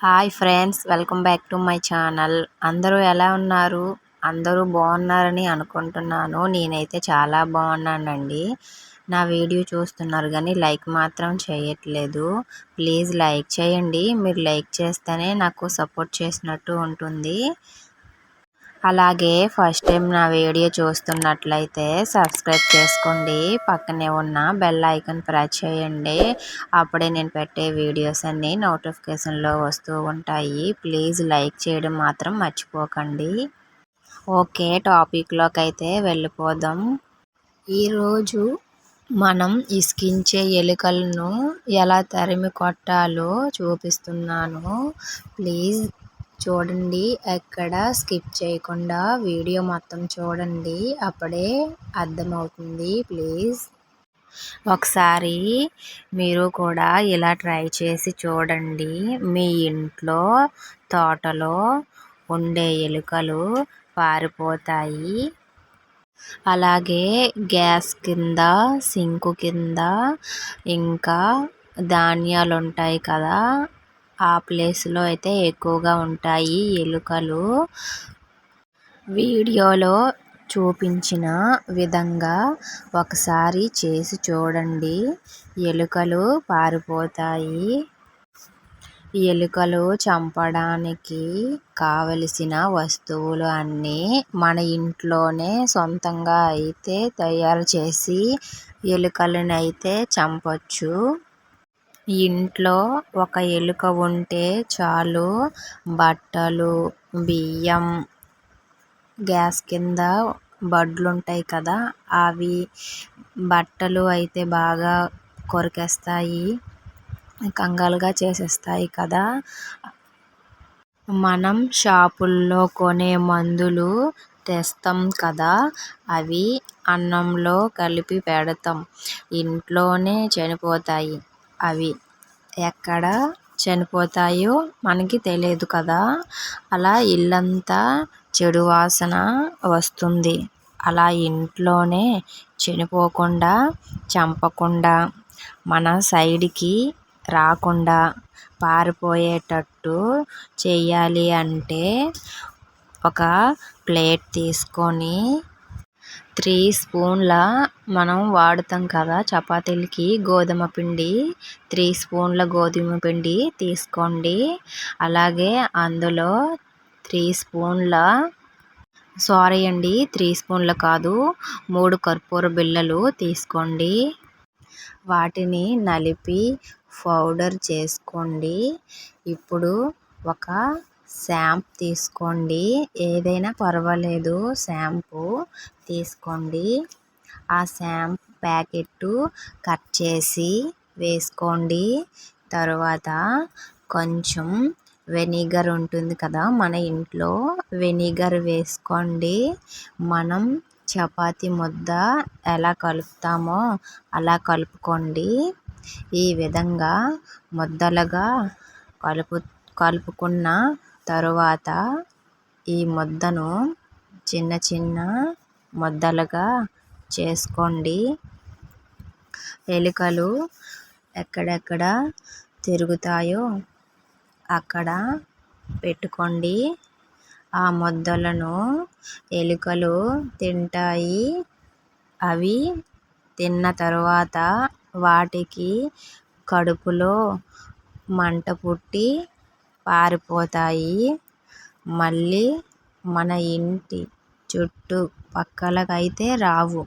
Hi friends, welcome back to my channel. అందరూ ఎలా ఉన్నారు? అందరూ బాగున్నారని అనుకుంటున్నాను. నేనైతే చాలా బాగున్నానండి. నా వీడియో చూస్తున్నారు కానీ లైక్ మాత్రం చేయట్లేదు. ప్లీజ్ లైక్ చేయండి. మీరు లైక్ చేస్తేనే నాకు సపోర్ట్ చేసినట్టు ఉంటుంది. అలాగే ఫస్ట్ టైం నా వీడియో చూస్తున్నట్లయితే సబ్స్క్రైబ్ చేసుకోండి. పక్కనే ఉన్న బెల్ ఐకాన్ ప్రెస్ చేయండి. అప్పుడే నేను పెట్టే వీడియోస్ అన్నీ నోటిఫికేషన్లో వస్తూ ఉంటాయి. ప్లీజ్ లైక్ చేయడం మాత్రం మర్చిపోకండి. ఓకే, టాపిక్లోకి అయితే వెళ్ళిపోదాం. ఈరోజు మనం ఇసికించే ఎలుకలను ఎలా తరిమి కొట్టాలో చూపిస్తున్నాను. ప్లీజ్ చూడండి, ఎక్కడ స్కిప్ చేయకుండా వీడియో మొత్తం చూడండి, అప్పుడే అర్థమవుతుంది. ప్లీజ్ ఒకసారి మీరు కూడా ఇలా ట్రై చేసి చూడండి. మీ ఇంట్లో తోటలో ఉండే ఎలుకలు పారిపోతాయి. అలాగే గ్యాస్ కింద, సింకు కింద, ఇంకా ధాన్యాలు ఉంటాయి కదా, ఆ ప్లేస్లో అయితే ఎక్కువగా ఉంటాయి ఎలుకలు. వీడియోలో చూపించిన విధంగా ఒకసారి చేసి చూడండి, ఎలుకలు పారిపోతాయి. ఎలుకలు చంపడానికి కావలసిన వస్తువులు అన్నీ మన ఇంట్లోనే సొంతంగా అయితే తయారు చేసి ఎలుకలను అయితే చంపొచ్చు. ఇంట్లో ఒక ఎలుక ఉంటే చాలు. బట్టలు, బియ్యం, గ్యాస్ కింద బడ్లు ఉంటాయి కదా, అవి బట్టలు అయితే బాగా కొరికేస్తాయి, కంగాలుగా చేసేస్తాయి కదా. మనం షాపుల్లో కొనే మందులు తెస్తాం కదా, అవి అన్నంలో కలిపి పెడతాం. ఇంట్లోనే చనిపోతాయి. అవి ఎక్కడ చనిపోతాయో మనకి తెలియదు కదా. అలా ఇల్లంతా చెడు వాసన వస్తుంది. అలా ఇంట్లోనే చనిపోకుండా, చంపకుండా, మన సైడ్కి రాకుండా పారిపోయేటట్టు చేయాలి అంటే ఒక ప్లేట్ తీసుకొని 3 స్పూన్ల మనం వాడుతాం కదా చపాతీలకి గోధుమ పిండి, 3 స్పూన్ల గోధుమ పిండి తీసుకోండి. అలాగే అందులో 3 స్పూన్ల 3 స్పూన్ల కాదు, 3 కర్పూర బిళ్ళలు తీసుకోండి. వాటిని నలిపి పౌడర్ చేసుకోండి. ఇప్పుడు ఒక షాంపూ తీసుకోండి, ఏదైనా పర్వాలేదు, షాంపూ తీసుకోండి. ఆ షాంపూ ప్యాకెట్ కట్ చేసి వేసుకోండి. తర్వాత కొంచెం వెనిగర్ ఉంటుంది కదా మన ఇంట్లో, వెనిగర్ వేసుకోండి. మనం చపాతీ ముద్ద ఎలా కలుపుతామో అలా కలుపుకోండి. ఈ విధంగా ముద్దలుగా కలుపుకున్న తరువాత ఈ ముద్దను చిన్న చిన్న ముద్దలుగా చేసుకోండి. ఎలుకలు ఎక్కడెక్కడ తిరుగుతాయో అక్కడ పెట్టుకోండి. ఆ ముద్దలను ఎలుకలు తింటాయి. అవి తిన్న తరువాత వాటికి కడుపులో మంట పుట్టి పారిపోతాయి. మళ్ళీ మన ఇంటి చుట్టూ పక్కలకైతే రావు.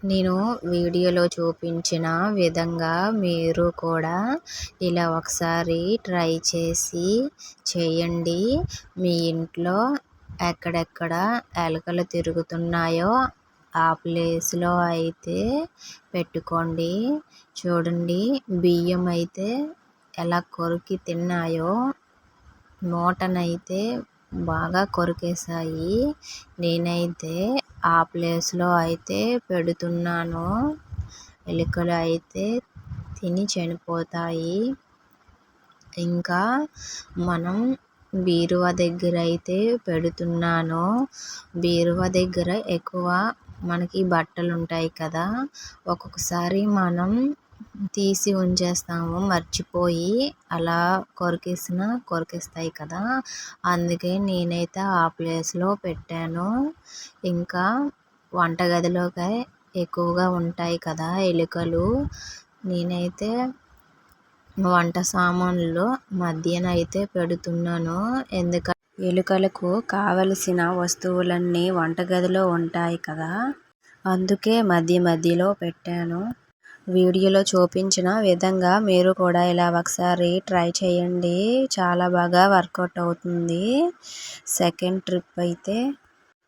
నేను వీడియోలో చూపించిన విధంగా మీరు కూడా ఇలా ఒకసారి ట్రై చేసి చేయండి. మీ ఇంట్లో ఎక్కడెక్కడ ఎలుకలు తిరుగుతున్నాయో ఆ ప్లేస్లో అయితే పెట్టుకోండి. చూడండి, బియ్యం అయితే ఎలా కొరికి తిన్నాయో, నోటనైతే బాగా కొరికేశాయి. నేనైతే ఆ ప్లేస్లో అయితే పెడుతున్నాను. ఎలుకలు అయితే తిని చనిపోతాయి. ఇంకా మనం బీరువా దగ్గర అయితే పెడుతున్నాను. బీరువా దగ్గర ఎక్కువ మనకి బట్టలు ఉంటాయి కదా, ఒక్కొక్కసారి మనం తీసి ఉంచేస్తాము మర్చిపోయి. అలా కొరికేస్తాయి కదా, అందుకే నేనైతే ఆ ప్లేస్లో పెట్టాను. ఇంకా వంటగదిలోకి ఎక్కువగా ఉంటాయి కదా ఎలుకలు. నేనైతే వంట సామాన్లలో మధ్యన అయితే పెడుతున్నాను. ఎందుకంటే ఎలుకలకు కావలసిన వస్తువులన్నీ వంటగదిలో ఉంటాయి కదా, అందుకే మధ్యలో పెట్టాను. వీడియోలో చూపించిన విధంగా మీరు కూడా ఇలా ఒకసారి ట్రై చేయండి. చాలా బాగా వర్కౌట్ అవుతుంది. సెకండ్ ట్రిప్ అయితే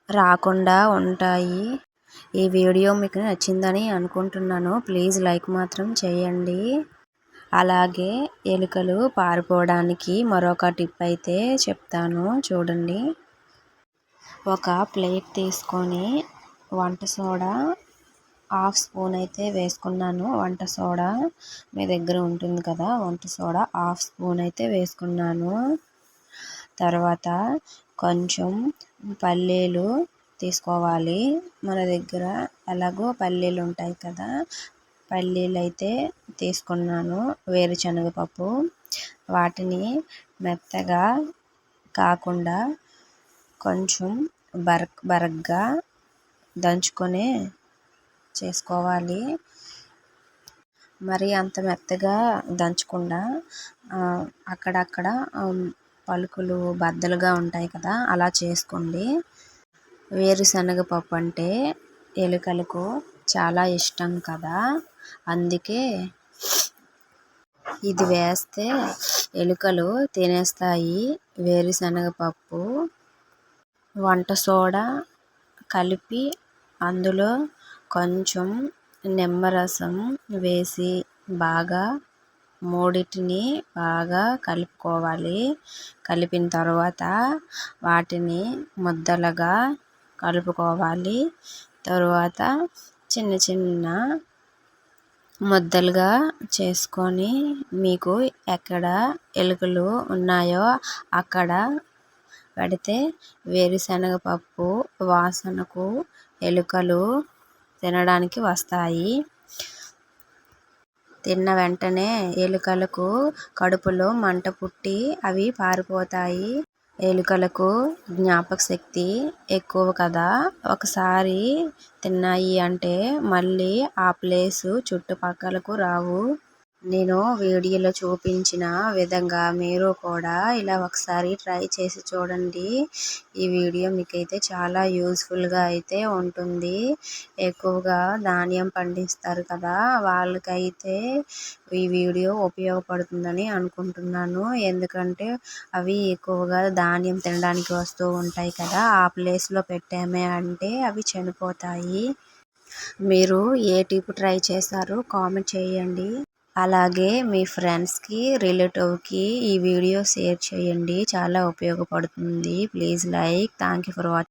రాకుండా ఉంటాయి. ఈ వీడియో మీకు నచ్చిందని అనుకుంటున్నాను. ప్లీజ్ లైక్ మాత్రం చేయండి. అలాగే ఎలుకలు పారిపోవడానికి మరొక టిప్ అయితే చెప్తాను చూడండి. ఒక ప్లేట్ తీసుకొని వంట సోడా 1/2 స్పూన్ అయితే వేసుకున్నాను. వంట సోడా మీ దగ్గర ఉంటుంది కదా, వంట సోడా 1/2 స్పూన్ అయితే వేసుకున్నాను. తర్వాత కొంచెం పల్లీలు తీసుకోవాలి. మన దగ్గర ఎలాగో పల్లీలు ఉంటాయి కదా, పల్లీలు అయితే తీసుకున్నాను. వేరుశనగపప్పు, వాటిని మెత్తగా కాకుండా కొంచెం బరగ్గా దంచుకొని చేసుకోవాలి. మరి అంత మెత్తగా దంచకుండా అక్కడక్కడ పలుకులు బద్దలుగా ఉంటాయి కదా, అలా చేసుకోండి. వేరుశనగపప్పు అంటే ఎలుకలకు చాలా ఇష్టం కదా, అందుకే ఇది వేస్తే ఎలుకలు తినేస్తాయి. వేరుశనగపప్పు, వంట సోడా కలిపి అందులో కొంచెం నిమ్మరసం వేసి బాగా మూడింటిని బాగా కలుపుకోవాలి. కలిపిన తర్వాత వాటిని ముద్దలుగా కలుపుకోవాలి. తరువాత చిన్న చిన్న ముద్దలుగా చేసుకొని మీకు ఎక్కడ ఎలుకలు ఉన్నాయో అక్కడ పెడితే వేరుశనగపప్పు వాసనకు ఎలుకలు తినడానికి వస్తాయి. తిన్న వెంటనే ఎలుకలకు కడుపులో మంట పుట్టి అవి పారిపోతాయి. ఎలుకలకు జ్ఞాపక శక్తి ఎక్కువ కదా, ఒకసారి తిన్నాయి అంటే మళ్ళీ ఆ ప్లేసు చుట్టుపక్కలకు రావు. నేను వీడియోలో చూపించిన విధంగా మీరు కూడా ఇలా ఒకసారి ట్రై చేసి చూడండి. ఈ వీడియో మీకైతే చాలా యూస్ఫుల్గా అయితే ఉంటుంది. ఎక్కువగా ధాన్యం పండిస్తారు కదా, వాళ్ళకైతే ఈ వీడియో ఉపయోగపడుతుందని అనుకుంటున్నాను. ఎందుకంటే అవి ఎక్కువగా ధాన్యం తినడానికి వస్తూ ఉంటాయి కదా, ఆ ప్లేస్లో పెట్టామే అంటే అవి చనిపోతాయి. మీరు ఏ టిప్ ట్రై చేశారో కామెంట్ చేయండి. అలాగే మీ ఫ్రెండ్స్కి, రిలేటివ్కి ఈ వీడియో షేర్ చేయండి. చాలా ఉపయోగపడుతుంది. Please like. Thank you for watching.